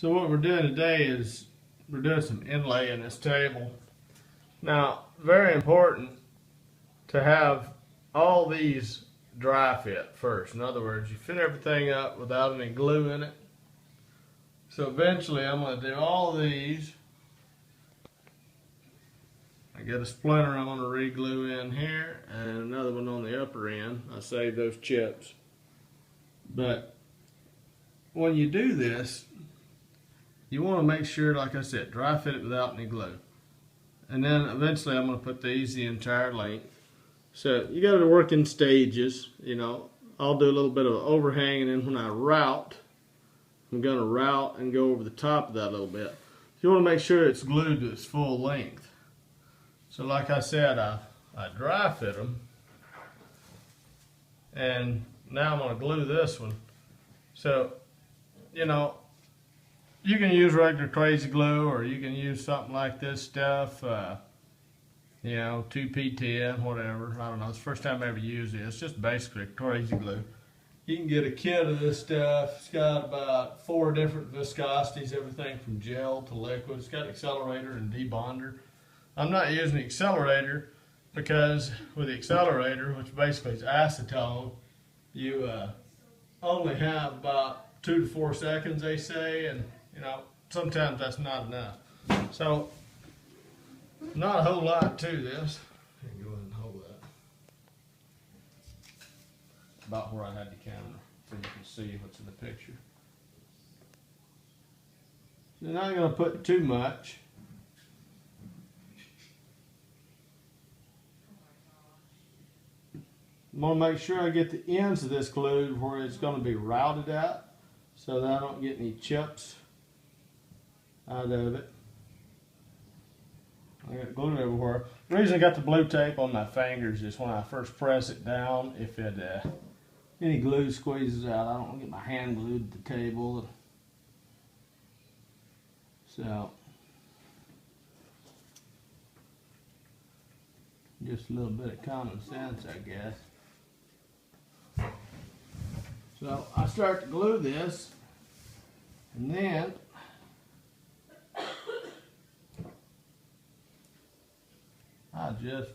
So what we're doing today is we're doing some inlay in this table. Now, very important to have all these dry fit first. In other words, you fit everything up without any glue in it. So eventually I'm going to do all these. I get a splinter I'm going to re-glue in here and another one on the upper end. I saved those chips. But when you do this, you want to make sure, like I said, dry fit it without any glue. And then eventually I'm going to put these the entire length. So you got to work in stages, you know. I'll do a little bit of overhang, and then when I route, I'm going to route and go over the top of that a little bit. You want to make sure it's glued to its full length. So like I said, I dry fit them. And now I'm going to glue this one. So, you know, you can use regular crazy glue, or you can use something like this stuff, you know, 2P10, whatever. I don't know. It's the first time I ever used it. It's just basically crazy glue. You can get a kit of this stuff. It's got about 4 different viscosities, everything from gel to liquid. It's got accelerator and debonder. I'm not using the accelerator because with the accelerator, which basically is acetone, you only have about 2 to 4 seconds, they say, and you know, sometimes that's not enough. So, not a whole lot to this. Go ahead and hold that. About where I had the camera, so you can see what's in the picture. So now I'm going to put too much. I'm going to make sure I get the ends of this glued where it's going to be routed at, so that I don't get any chips out of it. I got glue everywhere. The reason I got the blue tape on my fingers is when I first press it down, if it any glue squeezes out, I don't want to get my hand glued to the table. So just a little bit of common sense, I guess. So I start to glue this, and then I just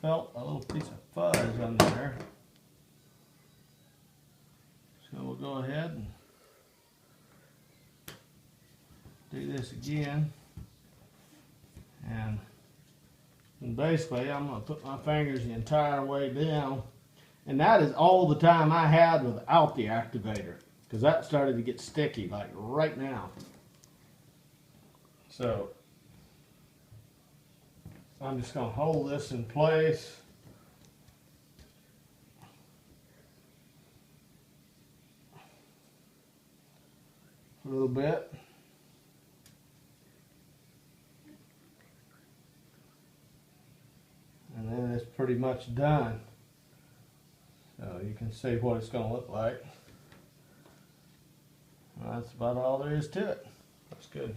felt a little piece of fuzz on there. So we'll go ahead and do this again. And basically I'm going to put my fingers the entire way down. And that is all the time I had without the activator, because that started to get sticky like right now. So I'm just going to hold this in place. A little bit. And then it's pretty much done. So you can see what it's going to look like. Well, that's about all there is to it. That's good.